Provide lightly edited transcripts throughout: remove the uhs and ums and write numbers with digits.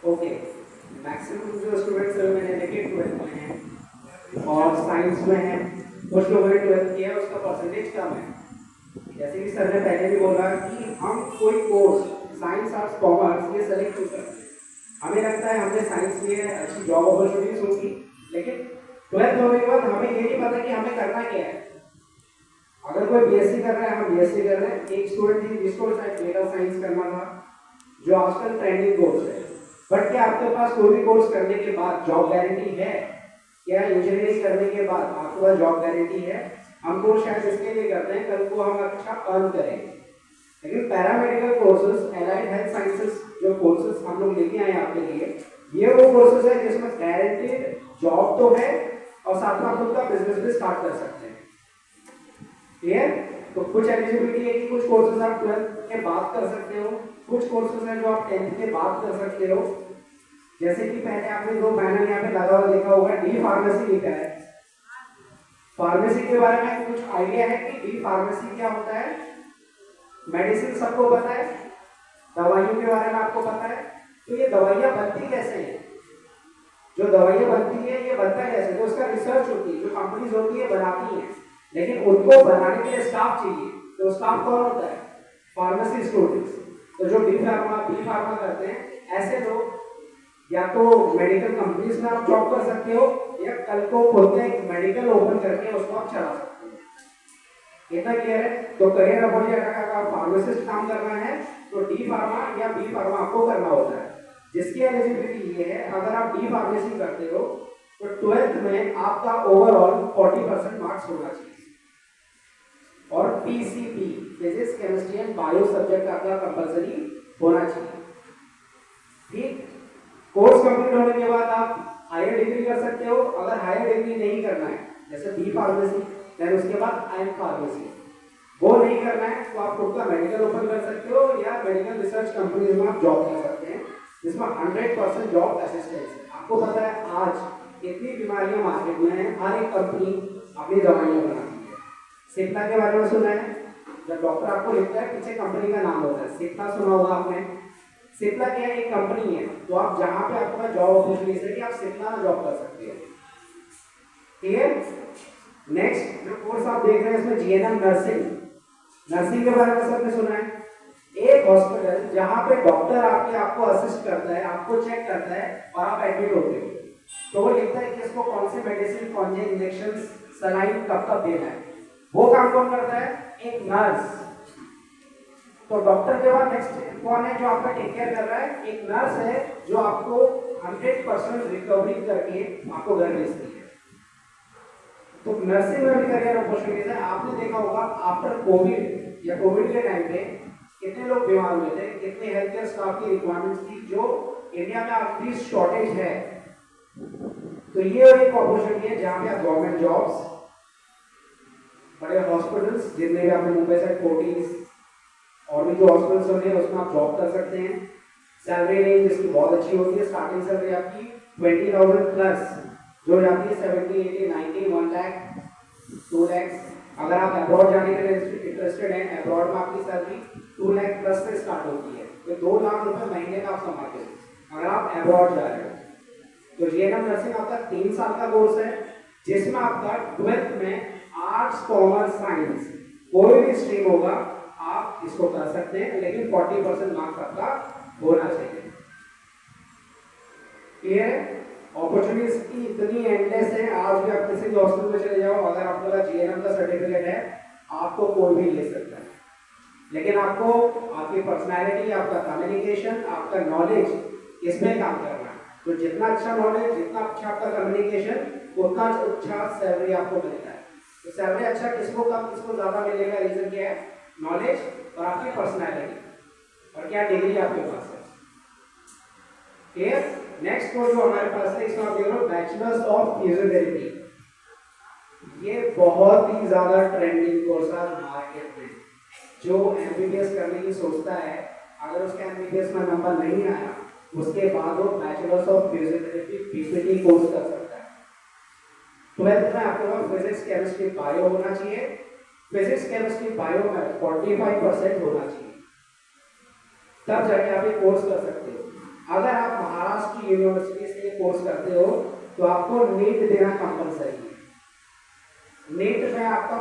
Okay, maximum जो students मैंने देखे 12th में हैं और साइंस में हैं, कुछ लोगों ने 12th किया है उसका परसेंटेज कम है। जैसे कि सर ने पहले भी बोला कि हम कोई कोर्स साइंस आर्ट्स कॉमर्स ये सेलेक्ट नहीं करते। हमें लगता है हमने साइंस लिए अच्छी जॉब अपॉर्चुनिटीज होगी, लेकिन 12th होने के बाद हमें ये नहीं पता कि हमें करना क्या है। अगर कोई बीएससी कर रहा है, हम बीएससी कर रहे हैं। एक स्टूडेंट थी जिसको शायद डेटा साइंस करना था, जो आजकल ट्रेंडिंग कोर्स है। बट क्या आपके पास कोई भी कोर्स करने के बाद जॉब गारंटी है? क्या इंजीनियरिंग करने के बाद आपके पास जॉब गारंटी है? हम कोर्स शायद इसके लिए करते हैं कल को हम अच्छा अर्न करेंगे। लेकिन paramedical courses, allied health sciences जो कोर्सेज हम लोग लेके आए आपके लिए, ये वो कोर्सेज है जिसमें गारंटीड जॉब तो है और साथ में आप खुद का बिजनेस भी स्टार्ट कर सकते हैं। क्लियर? तो कुछ एलिजिबिलिटी है कि कुछ कोर्सेज आप 12th के बाद कर सकते हो, कुछ कोर्सेज हैं जो आप 10th के बाद कर सकते हो। जैसे कि पहले आपने दो पैनल यहाँ पे लगा हुआ देखा होगा, डी फार्मेसी लिखा है। फार्मेसी के बारे में कुछ आइडिया है कि डी फार्मेसी क्या होता है? मेडिसिन सबको पता है, दवाइयों के बारे में आपको पता है। तो ये दवाइयाँ बनती कैसे हैं? जो दवाइयाँ बनती है ये बनता है कैसे? तो उसका रिसर्च होती है, जो कंपनीज होती है बनाती हैं, लेकिन उनको बनाने के लिए स्टाफ चाहिए। तो स्टाफ कौन होता है? Pharmacy students. तो जो बी फार्मा करते हैं, ऐसे लोग या तो मेडिकल कंपनीज में आप जॉब कर सकते हो या कल को खुद का एक मेडिकल ओपन करके उसको आप चला सकते हो। इतना क्लियर है? तो करियर अपॉर्चुनिटी अगर आप फार्मासिस्ट काम करना है तो डी फार्मा या बी फार्मा आपको करना होता है। जिसकी एलिजिबिलिटी ये है, अगर आप डी फार्मेसी करते हो तो 12th में आपका ओवरऑल 40% मार्क्स होना चाहिए और PCB physics chemistry and bio subject आपका कंपलसरी होना चाहिए। ठीक? कोर्स कंप्लीट होने के बाद आप हायर डिग्री कर सकते हो। अगर हायर डिग्री नहीं करना है, जैसे बी फार्मेसी, देन उसके बाद एम फार्मेसी, वो नहीं करना है तो आप खुद का मेडिकल ओपन कर सकते हो या मेडिकल रिसर्च कंपनीज में आप जॉब कर सकते हैं, जिसमें 100% जॉब असिस्टेंस है। आपको पता है आज इतनी बीमारियां मार्केट में है, हर एक कंपनी अपनी दवाइयां बनाती है। सिप्ला के बारे में सुना है? जब डॉक्टर आपको लिखता है पीछे कंपनी का नाम होता है, सिप्ला सुना होगा आपने। सिप्ला क्या एक कंपनी है, तो आप जहां पे आपका जॉब अपॉर्चुनिटीज है कि आप सिप्ला में जॉब कर सकते हो। क्लियर? नेक्स्ट जो कोर्स आप देख रहे हैं इसमें जीएनएम नर्सिंग, नर्सिंग के बारे में सबने सुना है। एक हॉस्पिटल जहां पे डॉक्टर आपको असिस्ट करता है, आपको चेक करता है और आप एडमिट होते हो, तो वो लिखता है कि इसको कौन से मेडिसिन, कौन से इंजेक्शन, सलाइन कब कब देना है। वो काम कौन करता है? एक नर्स। तो डॉक्टर के बाद नेक्स्ट कौन है जो आपका टेक केयर कर रहा है? एक नर्स है जो आपको 100% रिकवरी करके आपको घर भेजती है। तो नर्सिंग में भी करियर अपॉर्चुनिटीज है। आपने देखा होगा आफ्टर कोविड या कोविड के टाइम पे कितने लोग बीमार हुए थे, कितने हेल्थ केयर स्टाफ की रिक्वायरमेंट्स थी जो इंडिया में अभी शॉर्टेज है। तो ये एक अपॉर्चुनिटी है जहां पे आप गवर्नमेंट जॉब्स, बड़े हॉस्पिटल्स जितने भी आपने मुंबई से फोर्टीज और भी जो हॉस्पिटल्स होते हैं उसमें आप जॉब कर सकते हैं। सैलरी रेंज इसकी बहुत अच्छी होती है। स्टार्टिंग सैलरी आपकी 20,000 प्लस जो जाती है 70, 80, 90, 1 लाख, 2 लाख। अगर आप अब्रॉड जाने के लिए इंटरेस्टेड हैं, अब्रॉड में आपकी सैलरी 2 लाख प्लस से स्टार्ट होती है। तो 2 लाख रुपए महीने का आप कमाते हो अगर आप अब्रॉड जा रहे हो। तो जीएनएम नर्सिंग आपका 3 साल का कोर्स है, जिसमें आपका 12th में आर्ट्स, कॉमर्स, साइंस कोई भी स्ट्रीम होगा आप इसको कर सकते हैं, लेकिन 40% मार्क्स आपका होना चाहिए। क्लियर है? अपॉर्चुनिटीज की इतनी एंडलेस है। आज भी आप किसी भी हॉस्पिटल में चले जाओ, अगर आपके पास जीएनएम का सर्टिफिकेट है आपको कोई भी ले सकता है, लेकिन आपको आपकी पर्सनालिटी, आपका कम्युनिकेशन, आपका नॉलेज इसमें काम करना है। तो जितना अच्छा नॉलेज, जितना अच्छा आपका कम्युनिकेशन, उतना अच्छा सैलरी आपको मिलता है। तो सैलरी अच्छा किसको कम, किसको ज्यादा मिलेगा? रीजन क्या है? नॉलेज और आपकी पर्सनालिटी और क्या डिग्री आपके पास है। क्लियर? नेक्स्ट कोर्स जो हमारे पास है इसमें आप देख लो बैचलर्स ऑफ फिजियोथेरेपी। ये बहुत ही ज्यादा ट्रेंडिंग कोर्स है मार्केट में। जो एमबीबीएस करने की सोचता है, अगर उसका एमबीबीएस में नंबर नहीं आया, उसके बाद वो bachelors of physiotherapy PPT course कर सकता है। 12th में आपके पास फिजिक्स, केमिस्ट्री, बायो होना चाहिए। फिजिक्स, केमिस्ट्री, बायो में 45% होना चाहिए, तब जाके आप ये कोर्स कर सकते हो। अगर आप महाराष्ट्र की यूनिवर्सिटी से कोर्स करते हो तो आपको नीट देना कंपलसरी है। नीट में आपका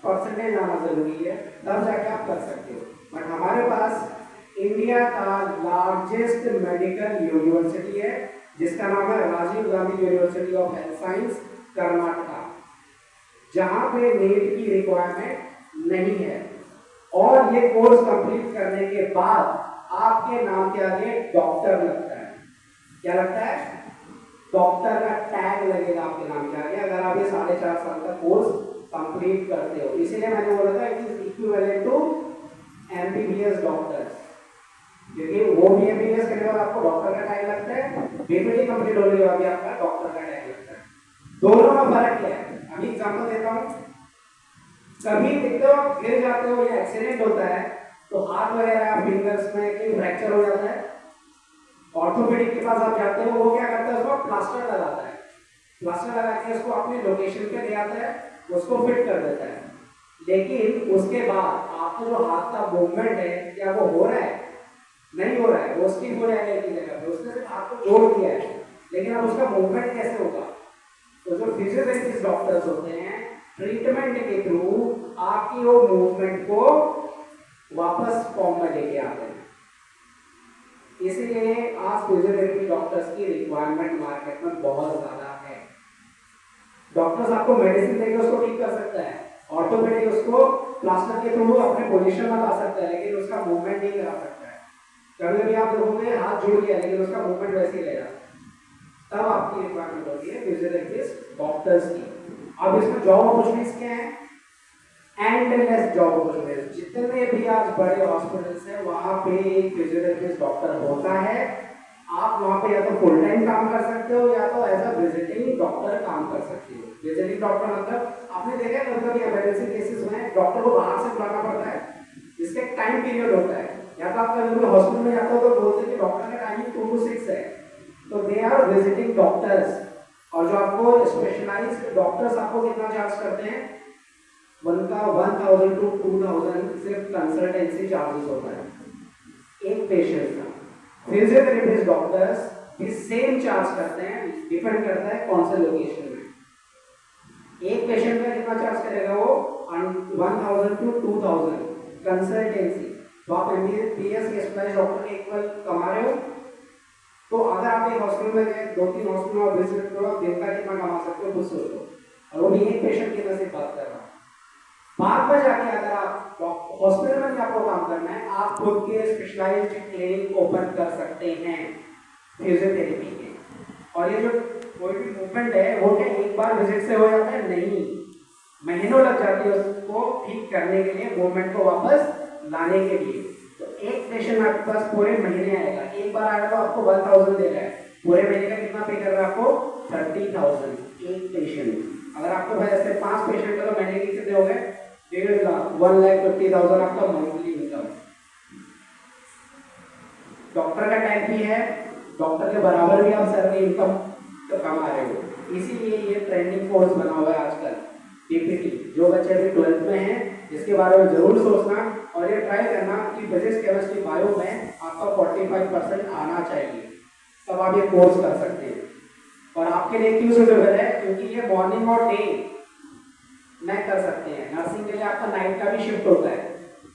परसेंटेज आना जरूरी है, तब जाके आप कर सकते हो। बट हमारे पास इंडिया का लार्जेस्ट मेडिकल यूनिवर्सिटी है जिसका नाम है Rajiv Gandhi university of health science Karnataka, जहां पे नीट की रिक्वायरमेंट नहीं है। और ये कोर्स कंप्लीट करने के बाद आपके नाम के आगे डॉक्टर लगता है। क्या लगता है? डॉक्टर का टैग लगेगा आपके नाम के आगे अगर आप ये 4.5 साल का कोर्स कंप्लीट करते हो। इसीलिए मैंने बोला था it is equivalent to MBBS doctors, क्योंकि वो भी एमबीबीएस करने के बाद आपको डॉक्टर का टैग लगता है, बीपीडी कंप्लीट होने के बाद भी आपका डॉक्टर का टैग लगता है। दोनों में फर्क क्या है? अभी एग्जांपल देता हूं। कभी देखते हो गिर जाते हो या एक्सीडेंट होता है तो हाथ वगैरह फिंगर्स में कहीं फ्रैक्चर हो जाता है, ऑर्थोपेडिक के पास आप जाते हो, वो क्या करता है? उसको प्लास्टर लगाता है। प्लास्टर लगा के उसको अपने लोकेशन पे ले आता है, उसको फिट कर देता है। लेकिन उसके बाद आपका जो हाथ का मूवमेंट है क्या वो हो रहा है? नहीं हो रहा है, वो स्टिफ हो जाएगा एक जगह पे। उसने सिर्फ हाथ को जोड़ दिया है, लेकिन अब उसका मूवमेंट कैसे होगा? तो जो फिजियोथेरेपिस्ट डॉक्टर्स होते हैं ट्रीटमेंट के थ्रू आपकी वो मूवमेंट को वापस फॉर्म में लेके आते हैं। इसलिए आज फिजियोथेरेपी डॉक्टर्स की रिक्वायरमेंट मार्केट में बहुत ज्यादा है। डॉक्टर्स आपको मेडिसिन देकर उसको ठीक कर सकता है, ऑर्थोपेडिक उसको प्लास्टर के थ्रू अपने पोजीशन में ला सकता है, लेकिन उसका मूवमेंट नहीं करा सकता है। कभी कभी आप देखोगे हाथ जुड़ गया लेकिन उसका मूवमेंट वैसे ही रहेगा, तब आपकी रिक्वायरमेंट होती है फिजियोथेरेपिस्ट डॉक्टर्स की। अब इसमें जॉब अपॉर्चुनिटीज क्या है? Endless job opportunities. जितने भी आज बड़े हॉस्पिटल्स हैं वहां पे एक फिजियोथेरेपिस्ट डॉक्टर होता है। आप वहां पे या तो फुल टाइम काम कर सकते हो या तो एज अ विजिटिंग डॉक्टर काम कर सकते हो। विजिटिंग डॉक्टर मतलब आपने देखा है कभी इमरजेंसी केसेस में डॉक्टर को बाहर से बुलाना पड़ता है, जिसका एक टाइम पीरियड होता है। या तो आप कभी हॉस्पिटल में जाते हो तो बोलते हैं कि डॉक्टर का टाइमिंग 2 to 6 है, तो दे आर विजिटिंग डॉक्टर्स। और जो आपको स्पेशलाइज्ड डॉक्टर्स आपको कितना चार्ज करते हैं? उनका 1000 to 2000 सिर्फ कंसल्टेंसी चार्जेस होता है एक पेशेंट का। फिजियोथेरेपिस्ट डॉक्टर्स भी सेम चार्ज करते हैं, डिपेंड करता है कौन से लोकेशन में। एक पेशेंट का कितना चार्ज करेगा वो? 1000 to 2000 कंसल्टेंसी। तो आप एमबीबीएस के स्पेशलिस्ट डॉक्टर के इक्वल कमा रहे हो। तो अगर आप एक हॉस्पिटल में गए, 2-3 हॉस्पिटल में विजिट करो, आप दिन का कितना कमा सकते हो खुद सोचो। और वो भी एक पेशेंट की नसीब बात कर रहा हूँ। बाद में जाके अगर आप हॉस्पिटल में आपको काम करना है, आप खुद के स्पेशलाइज्ड क्लिनिक ओपन कर सकते हैं फिजियोथेरेपी के। और ये जो कोई भी मूवमेंट है वो क्या एक बार विजिट से हो जाता है? नहीं, महीनों लग जाती है उसको ठीक करने के लिए, मूवमेंट को वापस लाने के लिए। तो एक पेशेंट आपके पास पूरे महीने आएगा, एक बार आएगा तो आपको 1000 दे रहा है, पूरे महीने का कितना पे कर रहा है आपको? 30,000 एक पेशेंट। अगर आपको भाई ऐसे 5 पेशेंट का तो महीने के कितने हो गए? 1.5 लाख, 1,50,000 आपका मंथली इनकम। डॉक्टर का टाइम भी है, डॉक्टर के बराबर भी आप सैलरी इनकम कमा रहे हो। इसीलिए ये ट्रेंडिंग कोर्स बना हुआ है आजकल पीपीटी। जो बच्चे अभी 12th में हैं इसके बारे में जरूर सोचना और ये ट्राई करना कि फिजिक्स केमिस्ट्री बायो में आपका 45% आना चाहिए, तब आप ये कोर्स कर सकते हैं। और आपके लिए क्यों सुटेबल है? क्योंकि ये मॉर्निंग और डे में कर सकते हैं। नर्सिंग के लिए आपका नाइट का भी शिफ्ट होता है,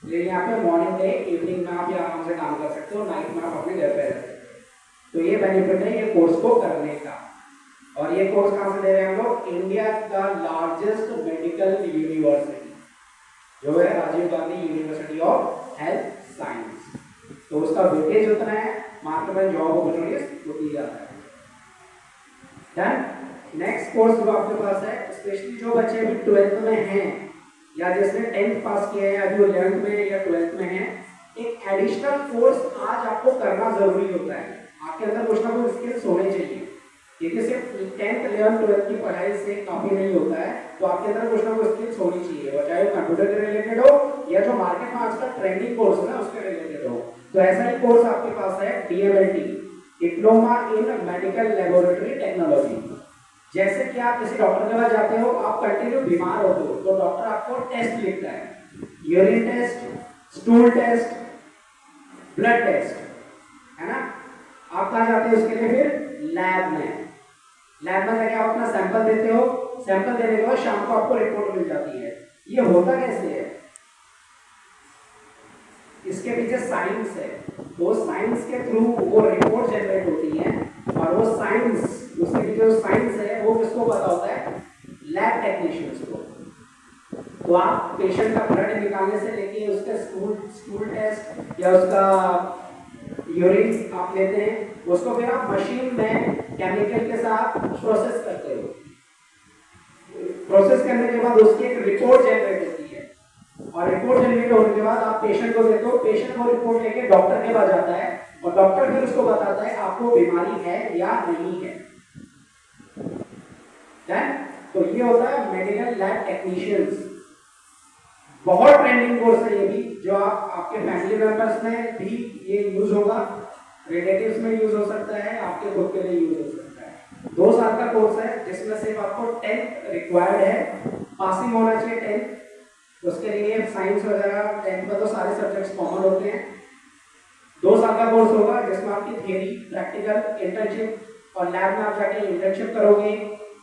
लेकिन यहाँ पे मॉर्निंग डे इवनिंग में आप आराम से काम कर सकते हो, नाइट में आप अपने घर पे रह सकते हो। तो ये बेनिफिट है ये कोर्स को करने का। और ये कोर्स कहाँ से दे रहे हैं हम लोग? इंडिया का लार्जेस्ट मेडिकल यूनिवर्सिटी जो है Rajiv Gandhi university of health science. तो उसका वेटेज उतना है, मार्केट में जॉब अपॉर्चुनिटीज उतनी ज्यादा है। डन। नेक्स्ट कोर्स जो आपके पास है, स्पेशली जो बच्चे अभी 12th में हैं या जिसने 10th पास किया है, अभी 11th में या 12th में है, एक एडिशनल कोर्स आज आपको करना जरूरी होता है। आपके अंदर कुछ ना कुछ स्किल्स होने चाहिए, क्योंकि सिर्फ 10th 11th 12th की पढ़ाई से काफी नहीं होता है। तो आपके अंदर कुछ ना कुछ स्किल्स होनी चाहिए, वो चाहे कंप्यूटर के रिलेटेड हो या जो मार्केट में आजकल ट्रेंडिंग कोर्स है ना उसके रिलेटेड हो। तो ऐसा ही कोर्स आपके पास है DMLT, diploma in medical laboratory technology. जैसे कि आप किसी डॉक्टर के पास जाते हो, आप कंटिन्यू बीमार होते हो तो डॉक्टर आपको टेस्ट लिखता है, urine test, stool test, blood test, है ना। आप कहाँ जाते हो उसके लिए? फिर लैब में। लैब में जाके आप अपना सैंपल देते हो, सैंपल देने के बाद शाम को आपको रिपोर्ट मिल जाती है। ये होता कैसे है? इसके पीछे साइंस है। वो साइंस के थ्रू वो रिपोर्ट जनरेट होती है, और वो साइंस, उसके पीछे जो साइंस है वो किसको पता होता है? लैब टेक्नीशियंस को। तो आप पेशेंट का ब्लड निकालने से लेके उसका स्टूल टेस्ट या उसका यूरिन आप लेते हैं, उसको फिर आप मशीन में केमिकल के साथ प्रोसेस करते हो। प्रोसेस करने के बाद उसकी एक रिपोर्ट जनरेट होती है, और रिपोर्ट जनरेट होने के बाद आप पेशेंट को देते हो। पेशेंट वो रिपोर्ट लेके डॉक्टर के पास जाता है, और डॉक्टर फिर उसको बताता है आपको बीमारी है या नहीं है। तो ये होता है मेडिकल लैब टेक्नीशियंस। बहुत ट्रेंडिंग कोर्स है ये भी, जो आपके फैमिली मेंबर्स में भी ये यूज होगा, रिलेटिव्स में यूज हो सकता है, आपके खुद के लिए यूज हो सकता है। 2 साल का कोर्स है, जिसमें सिर्फ आपको 10th रिक्वायर्ड है, पासिंग होना चाहिए 10th। उसके लिए साइंस वगैरह 10th में तो सारे सब्जेक्ट्स कॉमन होते हैं। 2 साल का कोर्स होगा, जिसमें आपकी थियरी, प्रैक्टिकल, इंटर्नशिप, और लैब में आप जाके इंटर्नशिप करोगे।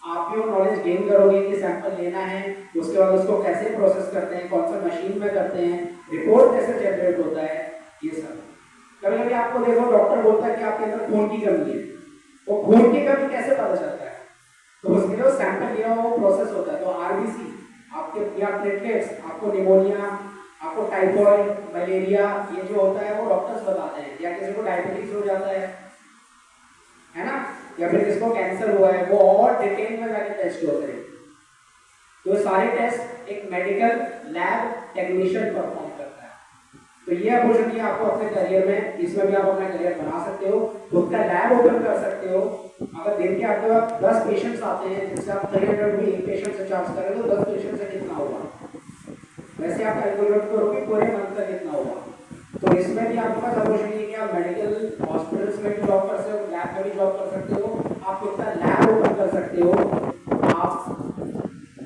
आप भी वो नॉलेज गेन करोगे कि सैंपल लेना है, उसके बाद उसको कैसे प्रोसेस करते हैं, कौन सा मशीन में करते हैं, रिपोर्ट कैसे जनरेट होता है, ये सब। कभी कभी आपको देखो डॉक्टर बोलता है कि आपके अंदर खून की कमी है, वो खून की कमी कैसे पता चलता है? तो उसके लिए सैंपल लिया हुआ वो प्रोसेस होता है। तो आरबीसी आपके या प्लेटलेट्स, आपको निमोनिया, आपको टाइफॉइड, मलेरिया, ये जो होता है वो डॉक्टर्स बताते हैं। या किसी को डायबिटीज हो जाता है ना, या फिर किसको कैंसर हुआ है, वो और डिटेल में जाके टेस्ट होते हैं। तो सारे टेस्ट एक मेडिकल लैब टेक्नीशियन परफॉर्म करता है। तो ये अपॉर्चुनिटी आपको अपने करियर में, इसमें भी आप अपना करियर बना सकते हो, खुद का लैब ओपन कर सकते हो। अगर दिन के आपके पास 10 पेशेंट्स आते हैं, जिससे आप 300 में एक पेशेंट से चार्ज करेंगे, तो 10 पेशेंट से कितना होगा? वैसे आप कैलकुलेट करोगे पूरे मंथ का कितना होगा। तो इसमें भी आपके पास अपॉर्चुनिटी है कि आप मेडिकल हॉस्पिटल्स में भी जॉब कर सकते हो, लैब में भी जॉब कर सकते हो, आप खुद का लैब ओपन कर सकते हो, आप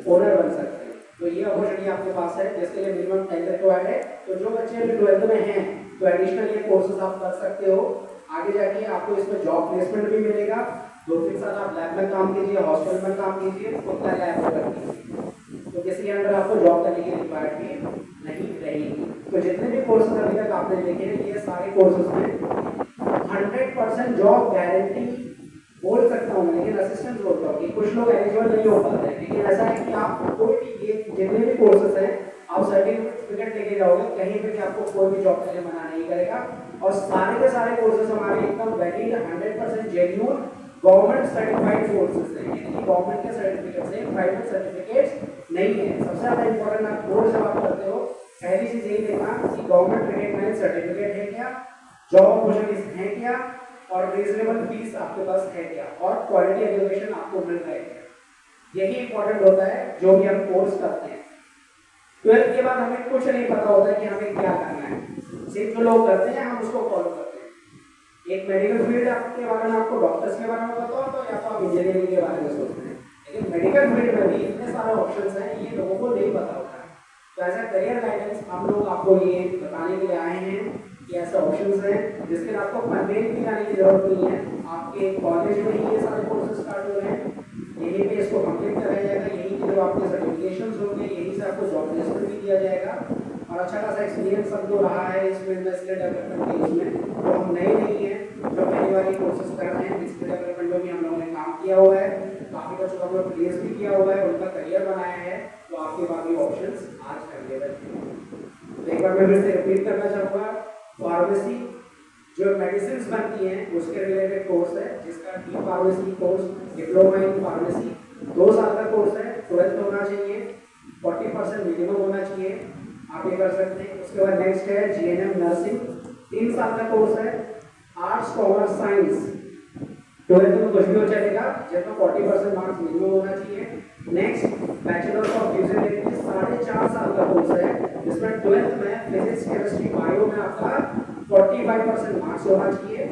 ओनर बन सकते हो। तो ये अपॉर्चुनिटी आपके पास है, जिसके लिए मिनिमम 10 रिक्वायर्ड है। तो जो बच्चे अभी 12th में हैं, तो एडिशनल ये कोर्सेज आप कर सकते हो। आगे जाके आपको इसमें जॉब प्लेसमेंट भी मिलेगा। 2-3 साल आप लैब में काम कीजिए, हॉस्पिटल में काम कीजिए, खुद का लैब ओपन कीजिए, तो किसी के अंदर आपको जॉब करने की रिक्वायर्ड भी नहीं रहेगी। तो जितने भी कोर्सेज अभी तक आपने देखे, ये सारे कोर्सेज में 100% जॉब गारंटी बोल सकता हूँ, लेकिन असिस्टेंट बोलता हूँ कि कुछ लोग एलिजिबल नहीं हो पाते हैं। लेकिन ऐसा है कि आप कोई भी ये जितने भी कोर्सेज हैं, आप सर्टिफिकेट लेके जाओगे, कहीं पे भी आपको कोई भी जॉब के लिए मना नहीं करेगा। और सारे के सारे कोर्सेज हमारे एकदम valid, 100% genuine, government certified courses हैं। यानी गवर्नमेंट के सर्टिफिकेट्स हैं, प्राइवेट सर्टिफिकेट्स नहीं है। सबसे ज़्यादा इंपॉर्टेंट आप कोर्स जब आप करते हो, पहली चीज़ यही देखना कि गवर्नमेंट रिकग्नाइज सर्टिफिकेट है क्या, जॉब अपॉर्चुनिटीज है क्या, और रीजनेबल फीस आपके पास है क्या, और क्वालिटी एजुकेशन आपको मिल रहा है क्या। यही इंपॉर्टेंट होता है जो भी हम कोर्स करते हैं। 12th के बाद हमें कुछ नहीं पता होता कि हमें क्या करना है, सिर्फ जो लोग करते हैं हम उसको फॉलो करते हैं। एक मेडिकल फील्ड आपके बारे में, आपको डॉक्टर्स के बारे में पता हो, तो या तो आप इंजीनियरिंग के बारे में सोचते हैं। लेकिन मेडिकल फील्ड में भी इतने सारे ऑप्शंस हैं, ये लोगों को नहीं पता होता है। तो ऐसा करियर गाइडेंस हम लोग आपको ये बताने के लिए आए हैं कि ऐसे ऑप्शंस हैं जिसके लिए आपको पनवेल भी जाने की जरूरत नहीं है। आपके कॉलेज में ही ये सारे कोर्सेज स्टार्ट हो रहे हैं, यहीं पे इसको कंप्लीट कराया जाएगा, यहीं के जो आपके सर्टिफिकेशंस होंगे, यहीं से आपको जॉब प्लेसमेंट भी दिया जाएगा। और अच्छा खासा एक्सपीरियंस सबको रहा है इस फील्ड में, स्किल डेवलपमेंट के इसमें। तो हम नए नहीं हैं, जो पहली बार कोर्सेज कर रहे हैं, स्किल डेवलपमेंट में भी हम लोगों ने काम किया हुआ है, काफ़ी बच्चों को हम लोग प्लेस भी किया हुआ है, उनका करियर बनाया है। तो आपके बाकी ऑप्शंस आज अवेलेबल हैं। तो एक बार मैं फिर से रिपीट करना चाहूँगा, फार्मेसी जो मेडिसिन बनती हैं उसके रिलेटेड कोर्स है, जिसका D pharmacy course, diploma in pharmacy 2 साल का कोर्स है। 12th होना चाहिए, 40% मिनिमम होना चाहिए, आप ये कर सकते हैं। उसके बाद नेक्स्ट है जीएनएम नर्सिंग, 3 साल का कोर्स है, आर्ट्स कॉमर्स साइंस। 12th में कुछ भी हो चलेगा, जिसमें 40% मार्क्स मिनिमम होना चाहिए। नेक्स्ट बैचलर ऑफ फिजियोथेरेपी, 4.5 साल का कोर्स है, जिसमें 12th में फिजिक्स, केमिस्ट्री, बायो में आपका 45% मार्क्स होना चाहिए।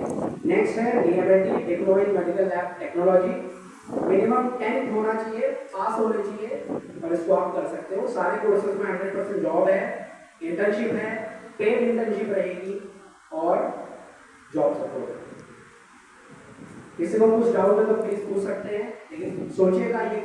नेक्स्ट है DMLT, diploma in medical lab technology, minimum 10th होना चाहिए, पास होने चाहिए, और इसको आप कर सकते हो। सारे कोर्सेज में 100% जॉब है, इंटर्नशिप है, पेड इंटर्नशिप रहेगी, और जॉब सपोर्ट है। किसी को कुछ डाउट है तो प्लीज पूछ सकते हैं, लेकिन सोचिएगा ये